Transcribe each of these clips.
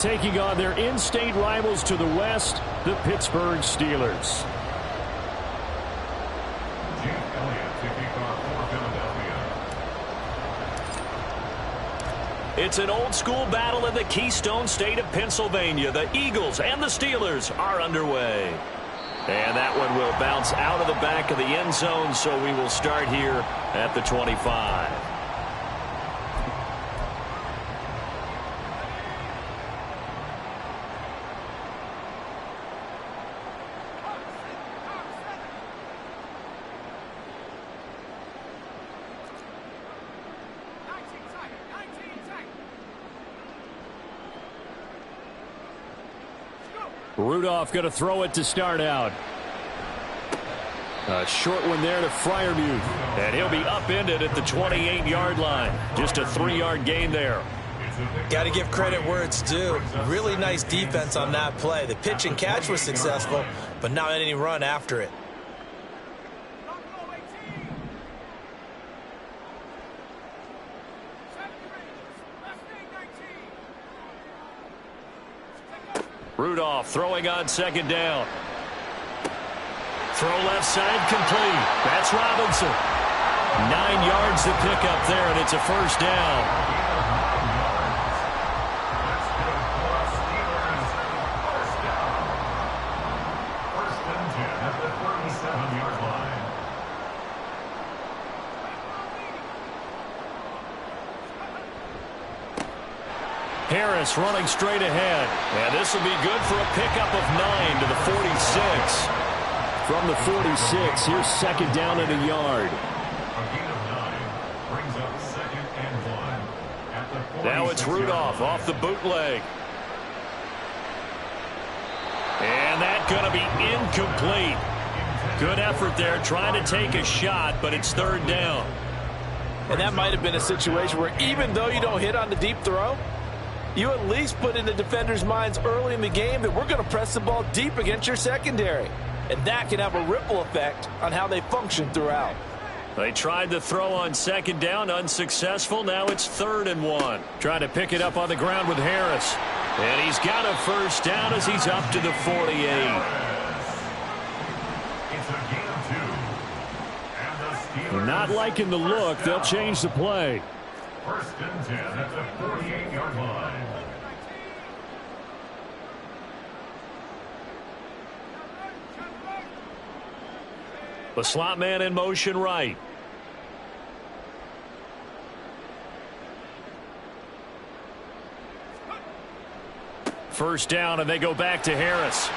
Taking on their in-state rivals to the west, the Pittsburgh Steelers. It's an old-school battle in the Keystone State of Pennsylvania. The Eagles and the Steelers are underway. And that one will bounce out of the back of the end zone, so we will start here at the 25. Rudolph going to throw it to start out. A short one there to Freiermuth. And he'll be upended at the 28-yard line. Just a 3-yard gain there. Got to give credit where it's due. Really nice defense on that play. The pitch and catch was successful, but not any run after it. Rudolph throwing on second down. Throw left side complete. That's Robinson. 9 yards to pick up there, and it's a first down. Harris running straight ahead. And this will be good for a pickup of 9 to the 46. From the 46, here's second down and a yard. Now it's Rudolph off the bootleg. And that's going to be incomplete. Good effort there trying to take a shot, but it's third down. And that might have been a situation where even though you don't hit on the deep throw, you at least put in the defenders' minds early in the game that we're going to press the ball deep against your secondary. And that can have a ripple effect on how they function throughout. They tried to throw on second down, unsuccessful. Now it's 3rd and 1. Trying to pick it up on the ground with Harris. And he's got a first down as he's up to the 48. Not liking the look. They'll change the play. 1st and 10 at the 48-yard line. The slot man in motion right. First down, and they go back to Harris.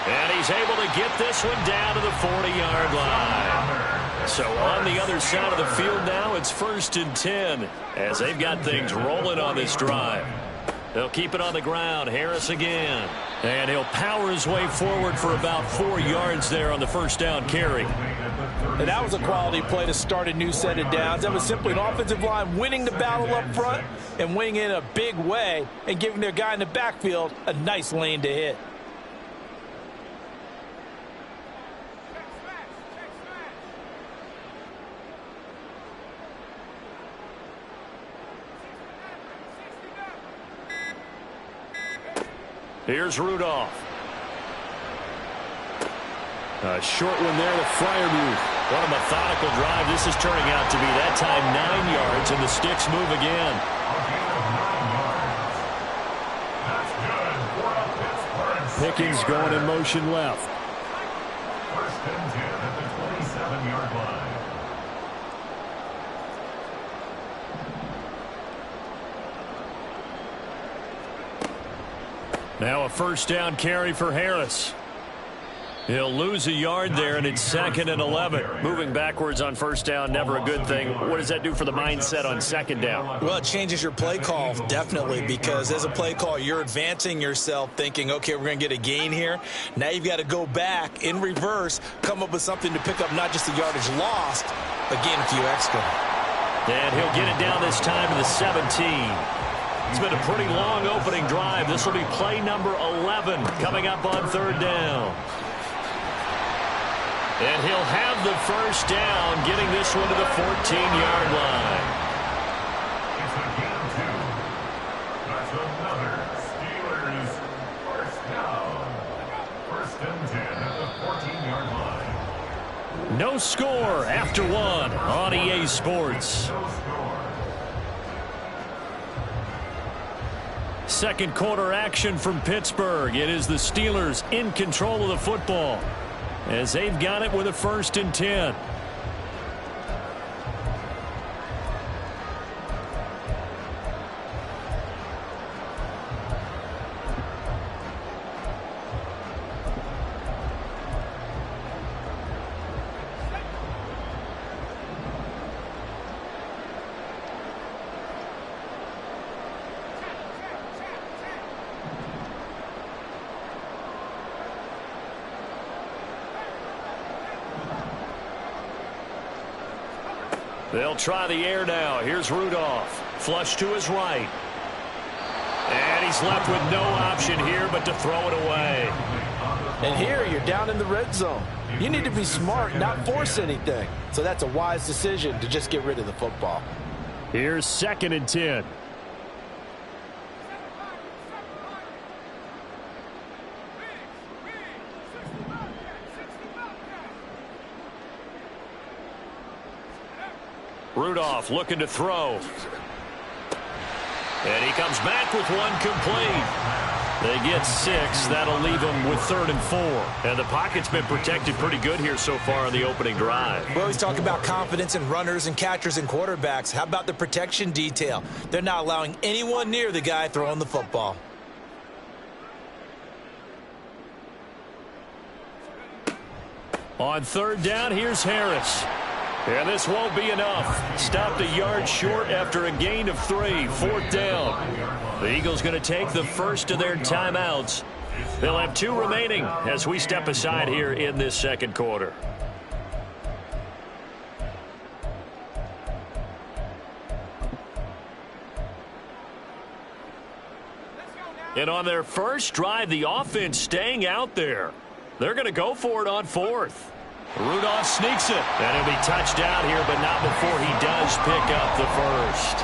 And he's able to get this one down to the 40-yard line. So on the other side of the field now, it's 1st and 10 as they've got things rolling on this drive. They'll keep it on the ground. Harris again. And he'll power his way forward for about 4 yards there on the first down carry. And that was a quality play to start a new set of downs. That was simply an offensive line winning the battle up front and winning in a big way and giving their guy in the backfield a nice lane to hit. Here's Rudolph. A short one there to Freiermuth. What a methodical drive this is turning out to be. That time 9 yards, and the sticks move again. Pickens going in motion left. 1st and 10 at the 27-yard line. Now a first down carry for Harris. He'll lose a yard there, and it's 2nd and 11. Moving backwards on first down, never a good thing. What does that do for the mindset on second down? Well, it changes your play call, definitely, because as a play call, you're advancing yourself thinking, okay, we're going to get a gain here. Now you've got to go back in reverse, come up with something to pick up not just the yardage lost, but gain a few extra. And he'll get it down this time to the 17. It's been a pretty long opening drive. This will be play number 11 coming up on third down. And he'll have the first down, getting this one to the 14-yard line. It's a gain of 2. That's another No score after one on EA Sports. Second quarter action from Pittsburgh. It is the Steelers in control of the football as they've got it with a 1st and 10. They'll try the air now. Here's Rudolph. Flush to his right. And he's left with no option here but to throw it away. And here you're down in the red zone. You need to be smart, not force anything. So that's a wise decision to just get rid of the football. Here's 2nd and 10. Rudolph looking to throw. And he comes back with one complete. They get 6. That'll leave them with 3rd and 4. And the pocket's been protected pretty good here so far on the opening drive. We always talk about confidence in runners and catchers and quarterbacks. How about the protection detail? They're not allowing anyone near the guy throwing the football. On 3rd down, here's Harris. And this won't be enough. Stopped a yard short after a gain of 3. 4th down. The Eagles going to take the first of their timeouts. They'll have 2 remaining as we step aside here in this second quarter. And on their first drive, the offense staying out there. They're going to go for it on 4th. Rudolph sneaks it, and he'll be touchdown here, but not before he does pick up the first.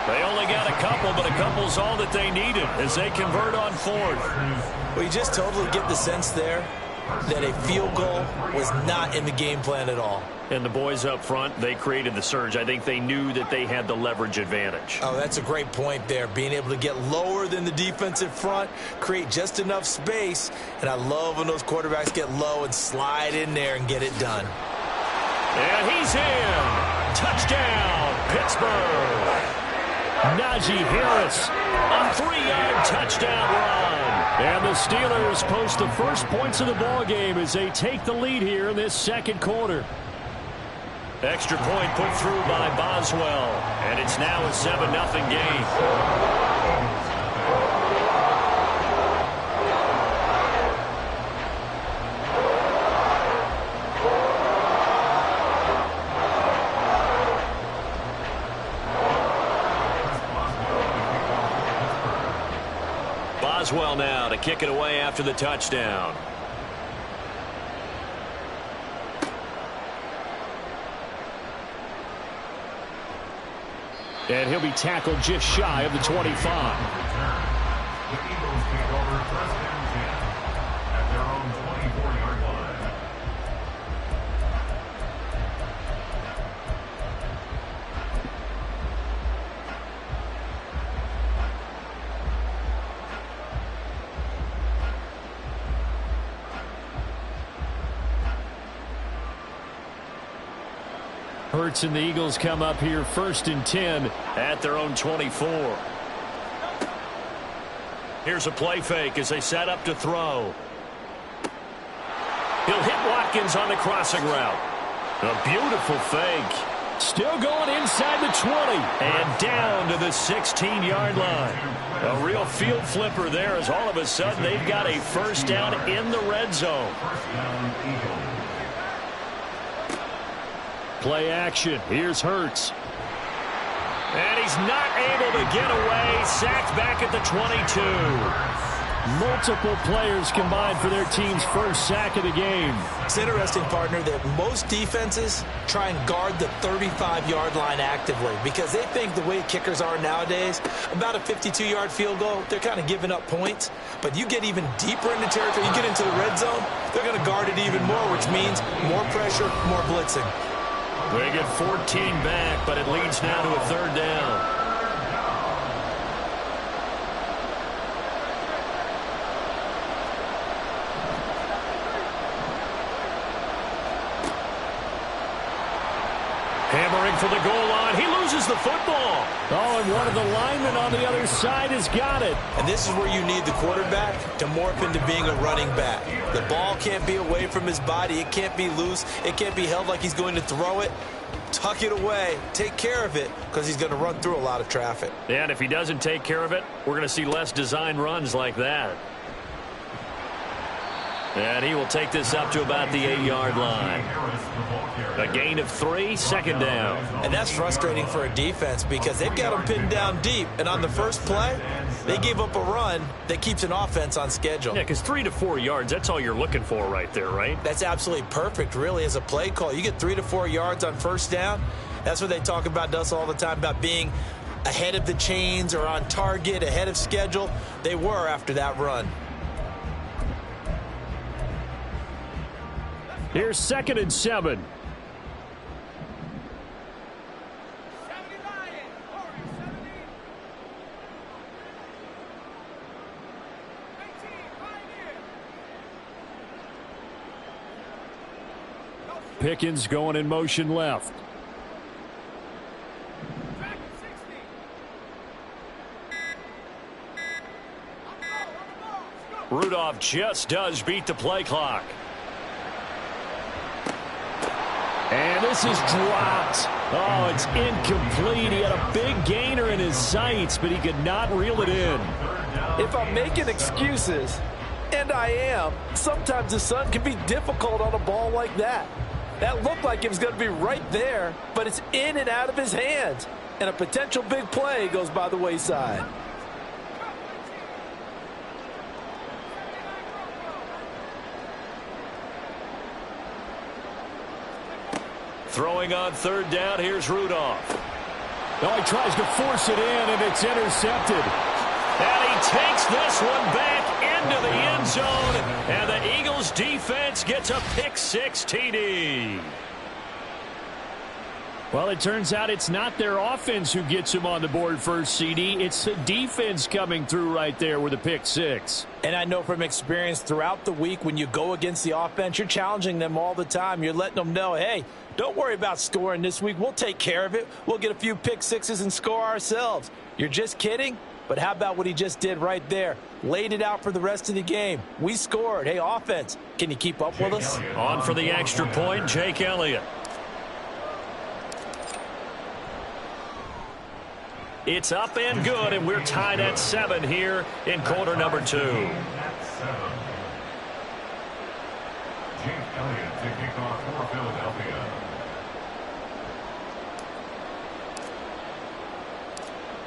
They only got a couple, but a couple's all that they needed as they convert on 4th. Well, you just totally get the sense there that a field goal was not in the game plan at all. And the boys up front, they created the surge. I think they knew that they had the leverage advantage. Oh, that's a great point there. Being able to get lower than the defensive front, create just enough space. And I love when those quarterbacks get low and slide in there and get it done. And he's in. Touchdown, Pittsburgh. Najee Harris, a 3-yard touchdown run. And the Steelers post the first points of the ball game as they take the lead here in this second quarter. Extra point put through by Boswell, and it's now a 7-0 game. Boswell now to kick it away after the touchdown. And he'll be tackled just shy of the 25. The Eagles take over 1st and 10 at their own 24-yard line. Hurts and the Eagles come up here 1st and 10 at their own 24. Here's a play fake as they set up to throw. He'll hit Watkins on the crossing route. A beautiful fake. Still going inside the 20 and down to the 16-yard line. A real field flipper there as all of a sudden they've got a 1st down in the red zone. Play action. Here's Hurts. And he's not able to get away. Sacked back at the 22. Multiple players combined for their team's first sack of the game. It's interesting, partner, that most defenses try and guard the 35-yard line actively because they think the way kickers are nowadays, about a 52-yard field goal, they're kind of giving up points. But you get even deeper into territory, you get into the red zone, they're going to guard it even more, which means more pressure, more blitzing. They get 14 back, but it leads now to a third down. Hammering for the goal line. He loses the football. Oh, and one of the linemen on the other side has got it. And this is where you need the quarterback to morph into being a running back. The ball can't be away from his body. It can't be loose. It can't be held like he's going to throw it. Tuck it away. Take care of it because he's going to run through a lot of traffic. And if he doesn't take care of it, we're going to see less design runs like that. And he will take this up to about the 8-yard line. A gain of 3, second down. And that's frustrating for a defense because they've got them pinned down deep. And on the first play, they gave up a run that keeps an offense on schedule. Yeah, because 3 to 4 yards, that's all you're looking for right there, right? That's absolutely perfect, really, as a play call. You get 3 to 4 yards on first down. That's what they talk about, Dust, all the time, about being ahead of the chains or on target, ahead of schedule. They were after that run. Here's 2nd and 7. Pickens going in motion left. Rudolph just does beat the play clock. And this is dropped. Oh, it's incomplete. He had a big gainer in his sights, but he could not reel it in. If I'm making excuses, and I am, sometimes the sun can be difficult on a ball like that. That looked like it was going to be right there, but it's in and out of his hands. And a potential big play goes by the wayside. Throwing on third down, here's Rudolph. Oh, he tries to force it in, and it's intercepted. And he takes this one back into the end zone, and the Eagles defense gets a pick-6 TD. Well, it turns out it's not their offense who gets him on the board first, CD. It's the defense coming through right there with a pick-6. And I know from experience throughout the week when you go against the offense, you're challenging them all the time. You're letting them know, hey, don't worry about scoring this week. We'll take care of it. We'll get a few pick-6s and score ourselves. You're just kidding? But how about what he just did right there? Laid it out for the rest of the game. We scored. Hey, offense, can you keep up with us? On for the extra point, Jake Elliott. It's up and good, and we're tied at 7 here in quarter number 2. Jake Elliott to kick off for Philadelphia.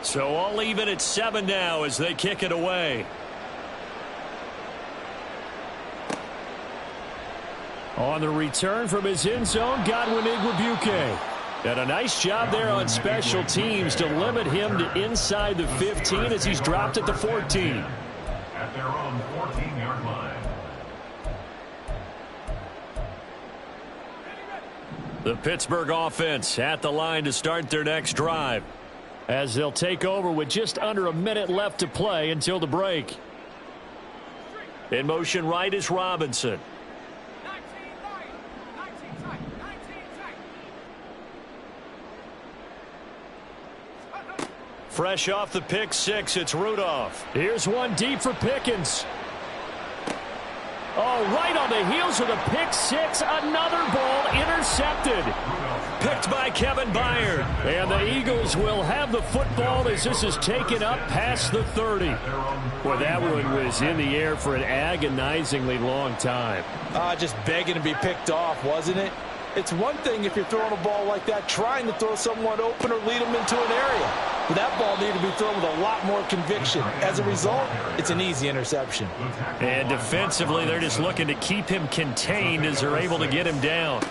So all even at 7 now as they kick it away. On the return from his end zone, Godwin Igwebuike. And a nice job there on special teams to limit him to inside the 15 as he's dropped at the 14. At their own 14-yard line. The Pittsburgh offense at the line to start their next drive, as they'll take over with just under a minute left to play until the break. In motion right is Robinson. Fresh off the pick-6, it's Rudolph. Here's one deep for Pickens. Oh, right on the heels of the pick-6, another ball intercepted. Picked by Kevin Byard. And the Eagles will have the football as this is taken up past the 30. Well, that one was in the air for an agonizingly long time. Just begging to be picked off, wasn't it? It's one thing if you're throwing a ball like that, trying to throw someone open or lead them into an area. But that ball needed to be thrown with a lot more conviction. As a result, it's an easy interception. And defensively, they're just looking to keep him contained as they're able to get him down.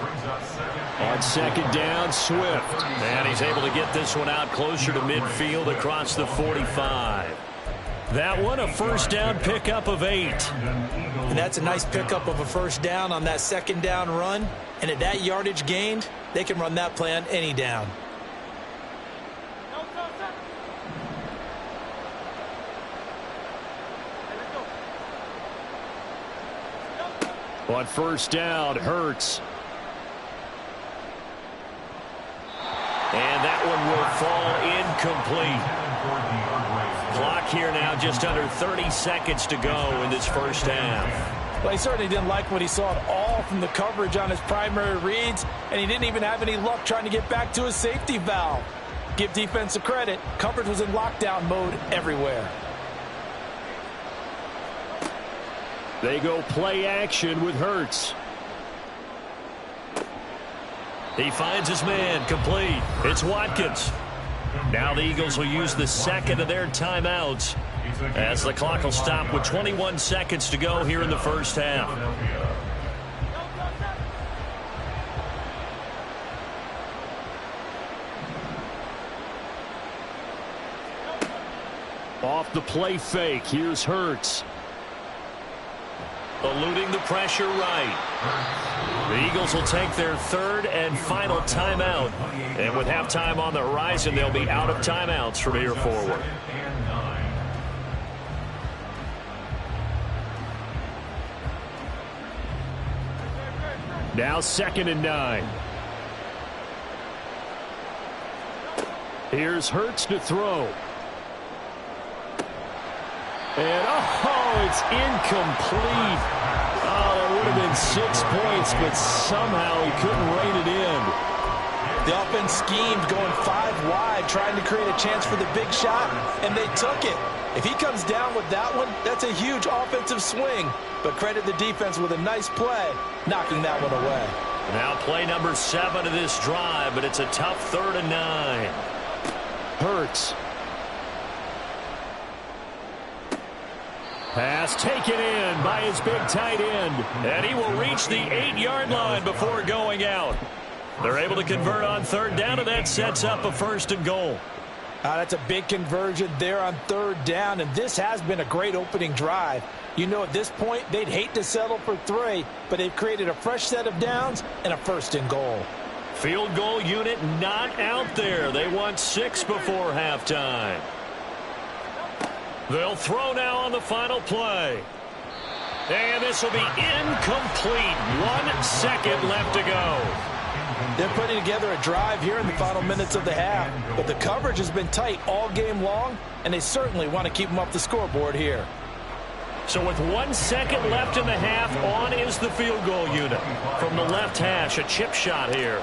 On second down, Swift. And he's able to get this one out closer to midfield across the 45. That one, a first down pickup of 8. And that's a nice pickup of a first down on that second down run. And at that yardage gained, they can run that play on any down. On first down, Hurts. And that one will fall incomplete. Clock here now, just under 30 seconds to go in this first half. Well, he certainly didn't like what he saw at all from the coverage on his primary reads, and he didn't even have any luck trying to get back to his safety valve. Give defense a credit. Coverage was in lockdown mode everywhere. They go play action with Hurts. He finds his man, complete. It's Watkins. Now the Eagles will use the second of their timeouts as the clock will stop with 21 seconds to go here in the first half. Off the play fake, here's Hurts. Eluding the pressure right. The Eagles will take their third and final timeout. And with halftime on the horizon, they'll be out of timeouts from here forward. Now 2nd and 9. Here's Hurts to throw. And, oh, it's incomplete. Oh, there would have been 6 points, but somehow he couldn't rein it in. The offense schemed going 5 wide, trying to create a chance for the big shot, and they took it. If he comes down with that one, that's a huge offensive swing. But credit the defense with a nice play, knocking that one away. Now play number 7 of this drive, but it's a tough 3rd and 9. Hurts. Pass taken in by his big tight end. And he will reach the 8-yard line before going out. They're able to convert on 3rd down, and that sets up a 1st and goal. That's a big conversion there on 3rd down, and this has been a great opening drive. You know, at this point, they'd hate to settle for 3, but they've created a fresh set of downs and a 1st and goal. Field goal unit not out there. They want 6 before halftime. They'll throw now on the final play. And this will be incomplete. 1 second left to go. They're putting together a drive here in the final minutes of the half, but the coverage has been tight all game long, and they certainly want to keep them off the scoreboard here. So with 1 second left in the half, on is the field goal unit. From the left hash, a chip shot here.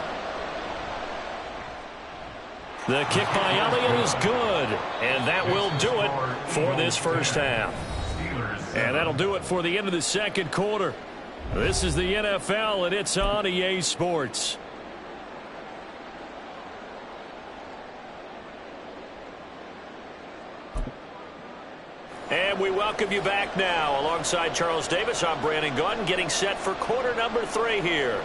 The kick by Elliott is good, and that will do it for this first half. And that'll do it for the end of the second quarter. This is the NFL, and it's on EA Sports. And we welcome you back now. Alongside Charles Davis, I'm Brandon Gaudin, getting set for quarter number 3 here.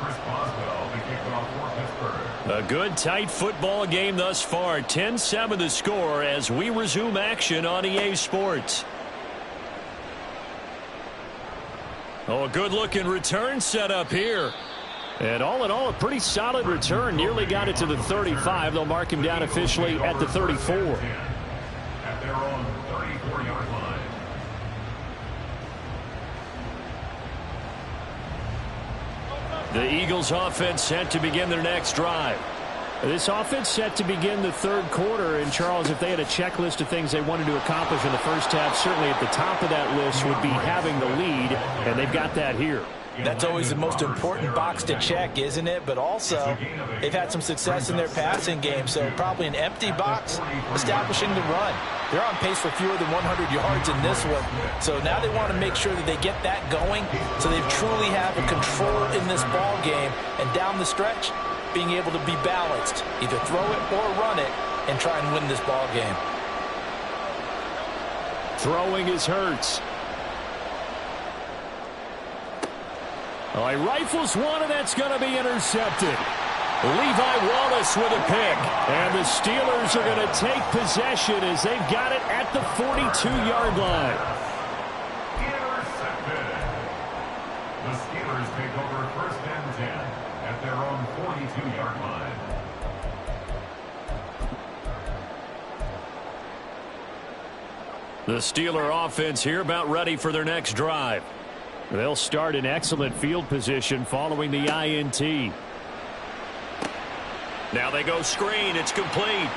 Chris Boswell, the kickoff for Pittsburgh. A good, tight football game thus far. 10-7 the score as we resume action on EA Sports. Oh, a good-looking return set up here. And all in all, a pretty solid return. Nearly got it to the 35. They'll mark him down officially at the 34. At their own 34-yard line. The Eagles offense set to begin their next drive. This offense set to begin the third quarter. And, Charles, if they had a checklist of things they wanted to accomplish in the first half, certainly at the top of that list would be having the lead, and they've got that here. That's always the most important box to check, isn't it? But also, they've had some success in their passing game, so probably an empty box establishing the run. They're on pace for fewer than 100 yards in this one, so now they want to make sure that they get that going so they truly have a control in this ball game. And down the stretch, being able to be balanced, either throw it or run it, and try and win this ball game. Throwing is Hurts. Oh, he rifles one, and that's going to be intercepted. Levi Wallace with a pick. And the Steelers are going to take possession as they've got it at the 42-yard line. Intercepted. The Steelers take over 1st and 10 at their own 42-yard line. The Steeler offense here about ready for their next drive. They'll start in excellent field position following the INT. Now they go screen. It's complete.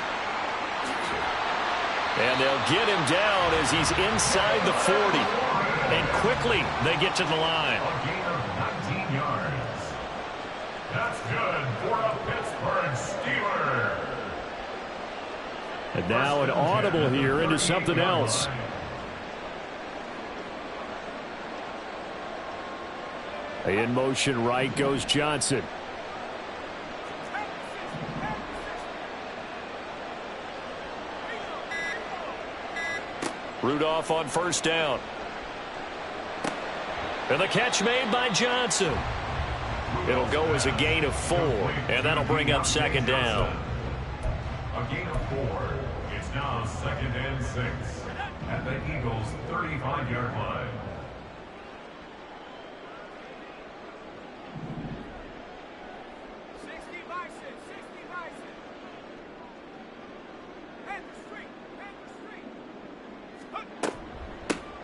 And they'll get him down as he's inside the 40. And quickly they get to the line. A gain of 19 yards. That's good for a Pittsburgh Steeler. And now an audible here into something else. In motion right goes Johnson. Rudolph on 1st down. And the catch made by Johnson. It'll go as a gain of 4, and that'll bring up 2nd down. A gain of 4. It's now 2nd and 6 at the Eagles' 35-yard line.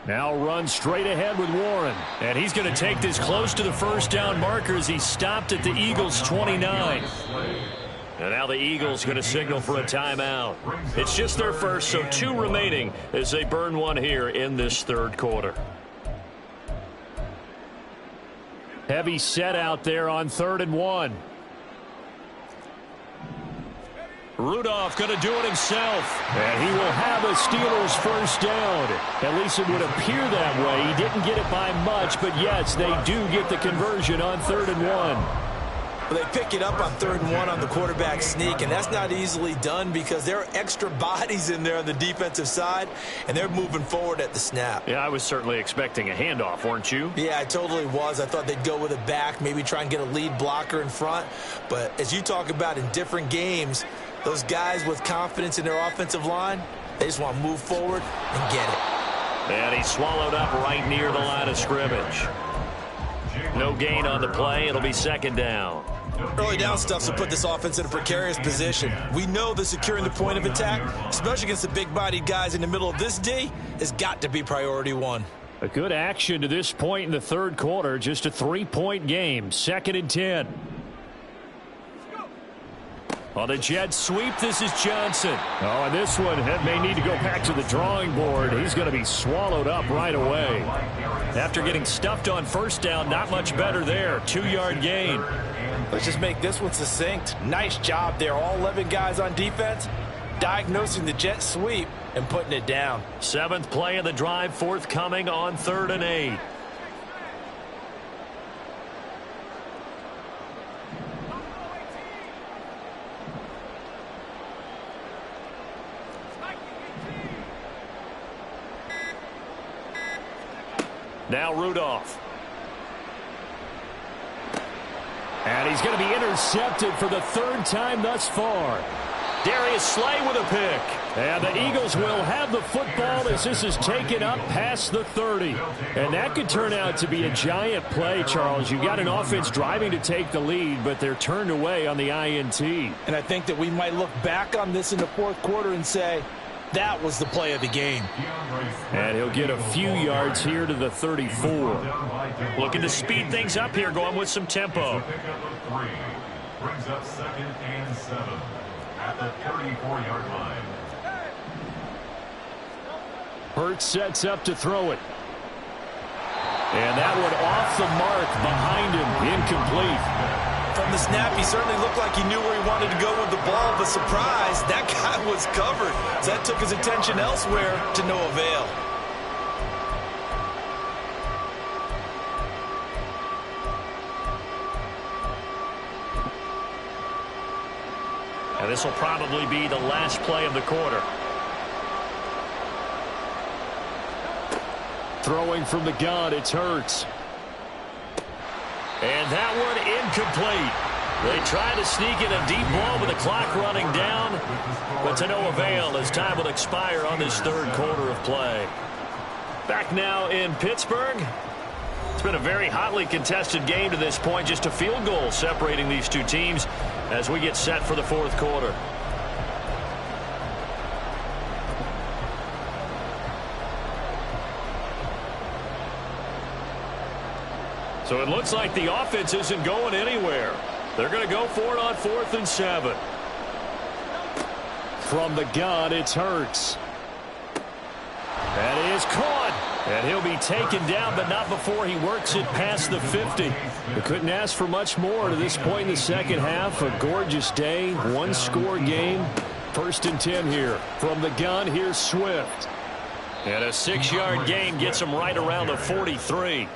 Now run straight ahead with Warren. And he's going to take this close to the 1st down marker as he stopped at the Eagles' 29. And now the Eagles going to signal for a timeout. It's just their first, so 2 remaining as they burn one here in this 3rd quarter. Heavy set out there on 3rd and 1. Rudolph going to do it himself. And he will have a Steelers 1st down. At least it would appear that way. He didn't get it by much, but yes, they do get the conversion on 3rd and 1. Well, they pick it up on 3rd and 1 on the quarterback sneak, and that's not easily done because there are extra bodies in there on the defensive side, and they're moving forward at the snap. Yeah, I was certainly expecting a handoff, weren't you? Yeah, I totally was. I thought they'd go with it back, maybe try and get a lead blocker in front. But as you talk about in different games, those guys with confidence in their offensive line, they just want to move forward and get it. And he's swallowed up right near the line of scrimmage. No gain on the play. It'll be 2nd down. Early down stuff will put this offense in a precarious position. We know that securing the point of attack, especially against the big-bodied guys in the middle of this D, has got to be priority 1. A good action to this point in the 3rd quarter. Just a 3-point game. 2nd and 10. On the jet sweep, this is Johnson. Oh, and this one may need to go back to the drawing board. He's going to be swallowed up right away. After getting stuffed on 1st down, not much better there. 2-yard gain. Let's just make this one succinct. Nice job there. All 11 guys on defense diagnosing the jet sweep and putting it down. 7th play of the drive forthcoming on 3rd and 8. Now Rudolph. And he's going to be intercepted for the 3rd time thus far. Darius Slay with a pick. And the Eagles will have the football as this is taken up past the 30. And that could turn out to be a giant play, Charles. You've got an offense driving to take the lead, but they're turned away on the INT. And I think that we might look back on this in the 4th quarter and say, that was the play of the game. And he'll get a few yards here to the 34. Looking to speed things up here, going with some tempo. Brings up 2nd and 7 at the 34-yard line. Hurts sets up to throw it. And that one off the mark behind him, incomplete. From the snap, he certainly looked like he knew where he wanted to go with the ball, but surprise, that guy was covered. So that took his attention elsewhere to no avail. And this will probably be the last play of the quarter. Throwing from the gun, it's Hurts. And that one incomplete. They tried to sneak in a deep ball with the clock running down, but to no avail as time will expire on this third quarter of play. Back now in Pittsburgh. It's been a very hotly contested game to this point. Just a field goal separating these two teams as we get set for the fourth quarter. So it looks like the offense isn't going anywhere. They're going to go for it on 4th and 7. From the gun, it's Hurts. That is caught. And he'll be taken down, but not before he works it past the 50. We couldn't ask for much more to this point in the second half. A gorgeous day, one-score game. 1st and 10 here. From the gun, here's Swift. And a 6-yard gain gets him right around the 43.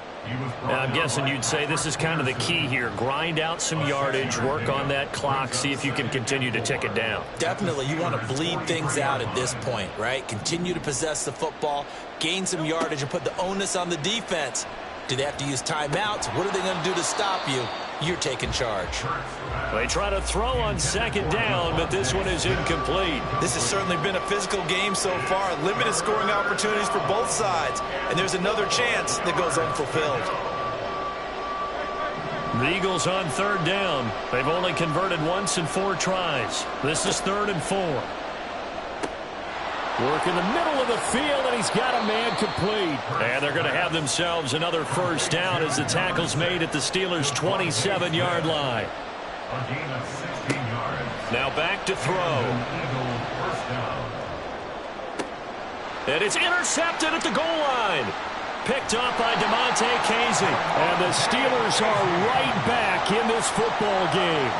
Now, I'm guessing you'd say this is kind of the key here. Grind out some yardage, work on that clock, see if you can continue to tick it down. Definitely, you want to bleed things out at this point, right? Continue to possess the football, gain some yardage, and put the onus on the defense. Do they have to use timeouts? What are they going to do to stop you? You're taking charge. They try to throw on 2nd down, but this one is incomplete. This has certainly been a physical game so far. Limited scoring opportunities for both sides. And there's another chance that goes unfulfilled. The Eagles on 3rd down. They've only converted once in 4 tries. This is 3rd and 4. Work in the middle of the field, and he's got a man complete. And they're going to have themselves another 1st down as the tackle's made at the Steelers' 27-yard line. A gain of 16 yards. Now back to throw. Eagles first down. And it's intercepted at the goal line. Picked up by Damontae Kazee. And the Steelers are right back in this football game.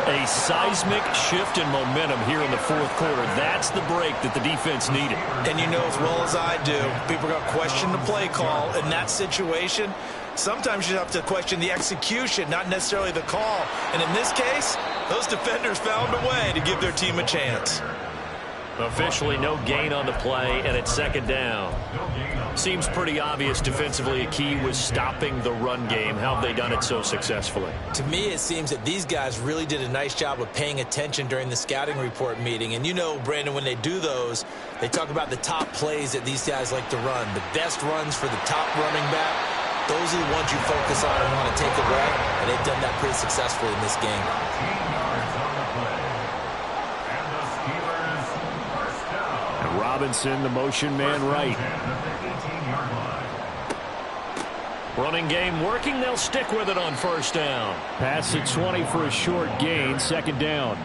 A seismic shift in momentum here in the fourth quarter. That's the break that the defense needed. And you know as well as I do, people are going to question the play call in that situation. Sometimes you have to question the execution, not necessarily the call. And in this case, those defenders found a way to give their team a chance. Officially no gain on the play, and it's 2nd down. Seems pretty obvious defensively a key was stopping the run game. How have they done it so successfully? To me, it seems that these guys really did a nice job of paying attention during the scouting report meeting. And you know, Brandon, when they do those, they talk about the top plays that these guys like to run. The best runs for the top running back, those are the ones you focus on and want to take away. And they've done that pretty successfully in this game. 18 yards on the play. And the Steelers first down. And Robinson, the motion man right. Running game working. They'll stick with it on 1st down. Pass at 20 for a short gain. 2nd down.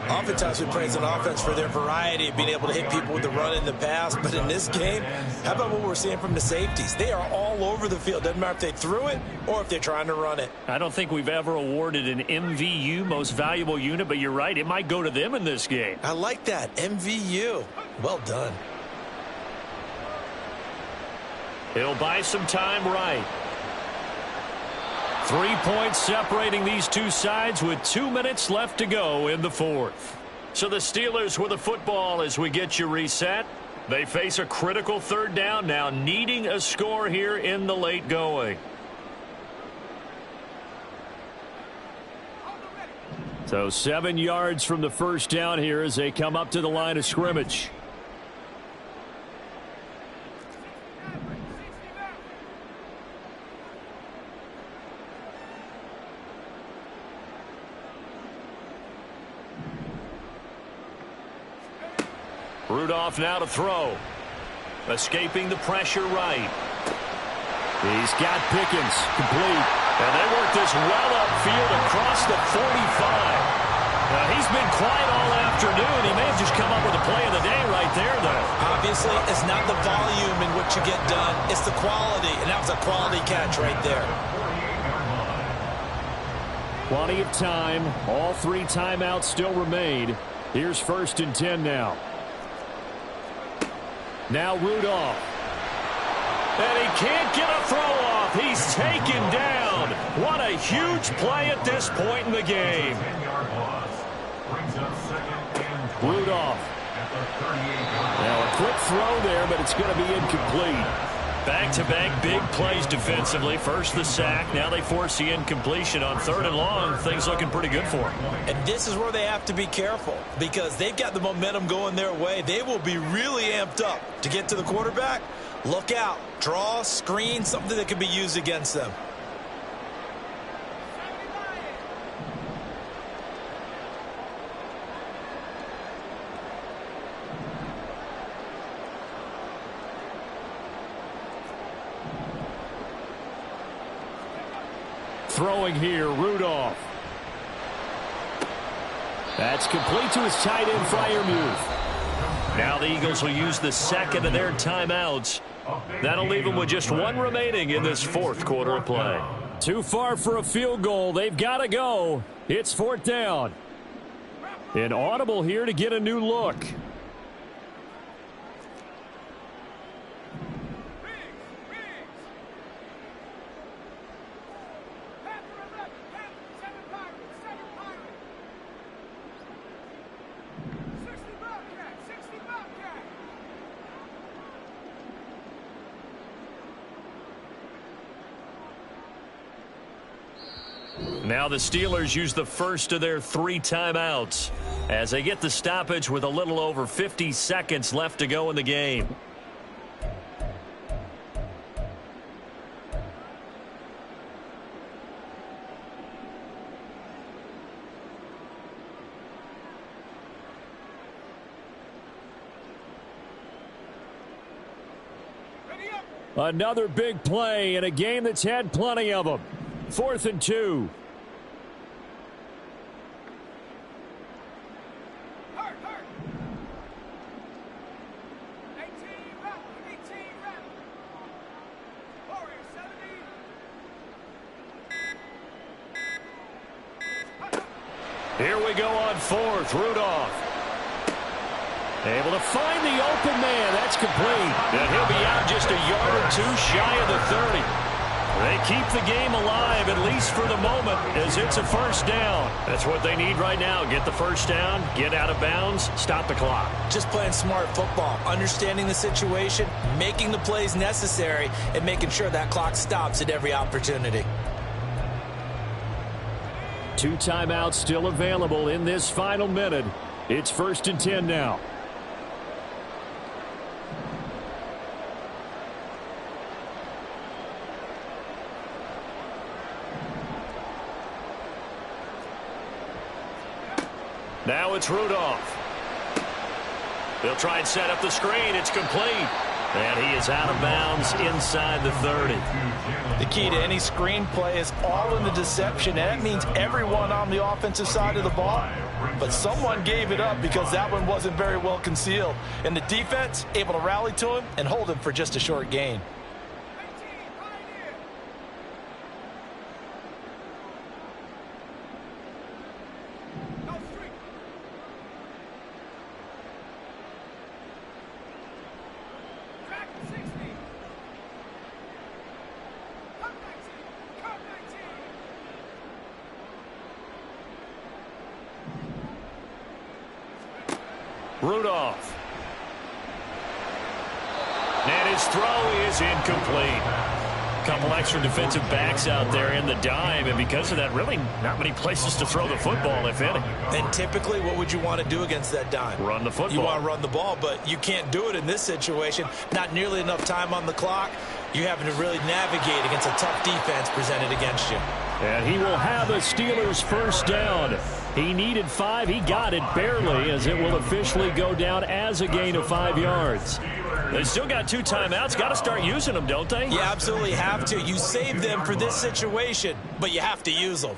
Oftentimes we praise an offense for their variety of being able to hit people with the run in the pass. But in this game, how about what we're seeing from the safeties? They are all over the field. Doesn't matter if they threw it or if they're trying to run it. I don't think we've ever awarded an MVU, most valuable unit, but you're right. It might go to them in this game. I like that. MVU. Well done. He'll buy some time right. 3 points separating these two sides with 2 minutes left to go in the fourth. So the Steelers with the football as we get you reset. They face a critical 3rd down now, needing a score here in the late going. So 7 yards from the 1st down here as they come up to the line of scrimmage. Rudolph now to throw. Escaping the pressure right. He's got Pickens complete. And they work this well upfield across the 45. Now, he's been quiet all afternoon. He may have just come up with a play of the day right there, though. Obviously, it's not the volume in which you get done. It's the quality, and that was a quality catch right there. Plenty of time. All 3 timeouts still remain. Here's 1st and 10 now. Now Rudolph. And he can't get a throw off. He's taken down. What a huge play at this point in the game. 10-yard loss brings Rudolph. Now a quick throw there, but it's going to be incomplete. Back-to-back big plays defensively. First the sack. Now they force the incompletion on 3rd and long. Things looking pretty good for them. And this is where they have to be careful because they've got the momentum going their way. They will be really amped up to get to the quarterback. Look out. Draw, screen, something that can be used against them. Throwing here, Rudolph. That's complete to his tight end, Freiermuth. Now the Eagles will use the second of their timeouts. That'll leave them with just one remaining in this 4th quarter of play. Too far for a field goal. They've got to go. It's 4th down. An audible here to get a new look. Now the Steelers use the first of their 3 timeouts as they get the stoppage with a little over 50 seconds left to go in the game. Another big play in a game that's had plenty of them. 4th and 2. Here we go on 4th. Rudolph. Able to find the open man. That's complete. And he'll be out just a yard or 2 shy of the 30. They keep the game alive, at least for the moment, as it's a 1st down. That's what they need right now. Get the 1st down, get out of bounds, stop the clock. Just playing smart football, understanding the situation, making the plays necessary, and making sure that clock stops at every opportunity. 2 timeouts still available in this final minute. It's 1st and 10 now. Now it's Rudolph. They'll try and set up the screen. It's complete. And he is out of bounds inside the 30. The key to any screen play is all in the deception, and that means everyone on the offensive side of the ball. But someone gave it up because that one wasn't very well concealed. And the defense able to rally to him and hold him for just a short gain. Rudolph. And his throw is incomplete. Couple extra defensive backs out there in the dime, and because of that, really not many places to throw the football, if any. And typically, what would you want to do against that dime? Run the football. You want to run the ball, but you can't do it in this situation. Not nearly enough time on the clock. You're having to really navigate against a tough defense presented against you. And he will have a Steelers 1st down. He needed 5. He got it barely, as it will officially go down as a gain of 5 yards. They still got 2 timeouts. Got to start using them, don't they? You absolutely have to. You save them for this situation, but you have to use them.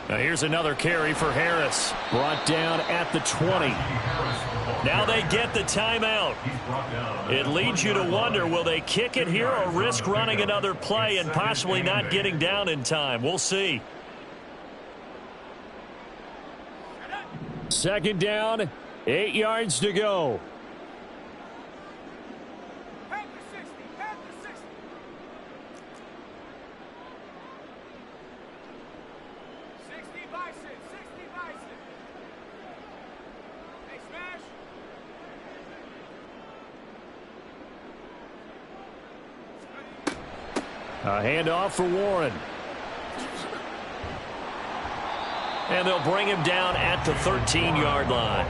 Now here's another carry for Harris. Brought down at the 20. Now they get the timeout. It leads you to wonder, will they kick it here or risk running another play and possibly not getting down in time? We'll see. 2nd down, 8 yards to go. A handoff for Warren. And they'll bring him down at the 13-yard line.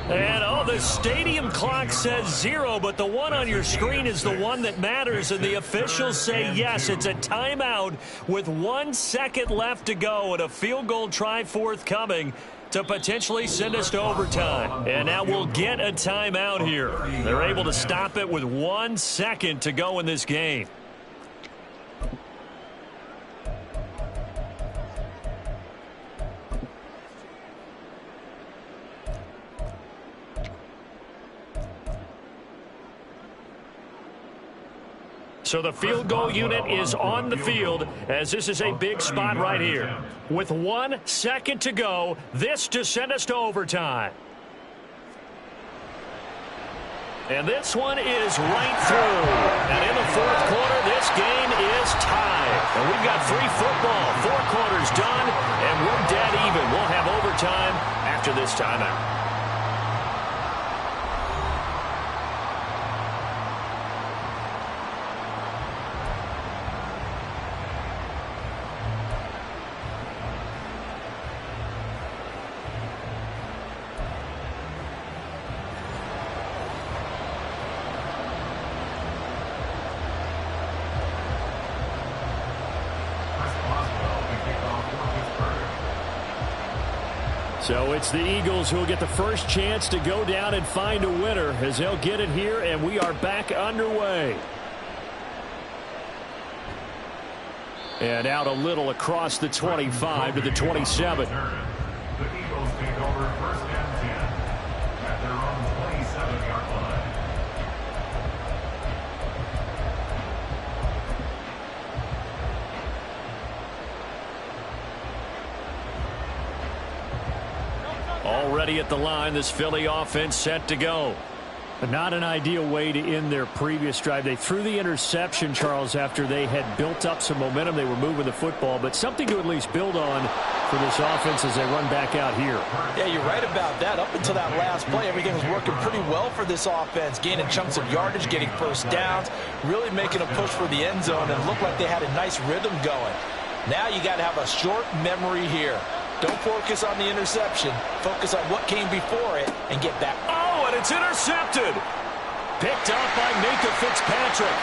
And, the stadium clock says 0, but the one on your screen is the one that matters, and the officials say yes, it's a timeout with 1 second left to go and a field goal try forthcoming to potentially send us to overtime. And now we'll get a timeout here. They're able to stop it with 1 second to go in this game. So the field goal unit is on the field as this is a big spot right here. With 1 second to go, this to send us to overtime. And this one is right through. And in the fourth quarter, this game is tied. And we've got free football. 4 quarters done, and we're dead even. We'll have overtime after this timeout. So it's the Eagles who will get the first chance to go down and find a winner as they'll get it here, and we are back underway. And out a little across the 25 to the 27. The Eagles take over first and 10 at their own 27-yard line. Already at the line, this Philly offense set to go. But not an ideal way to end their previous drive. They threw the interception, Charles, after they had built up some momentum. They were moving the football, but something to at least build on for this offense as they run back out here. Yeah, you're right about that. Up until that last play, everything was working pretty well for this offense, gaining chunks of yardage, getting first downs, really making a push for the end zone, and looked like they had a nice rhythm going. Now you got to have a short memory here. Don't focus on the interception. Focus on what came before it and get back. Oh, and it's intercepted. Picked up by Minkah Fitzpatrick.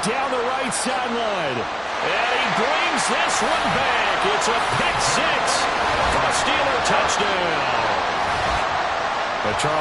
Down the right sideline. And he brings this one back. It's a pick six for a Steeler touchdown. But Charles,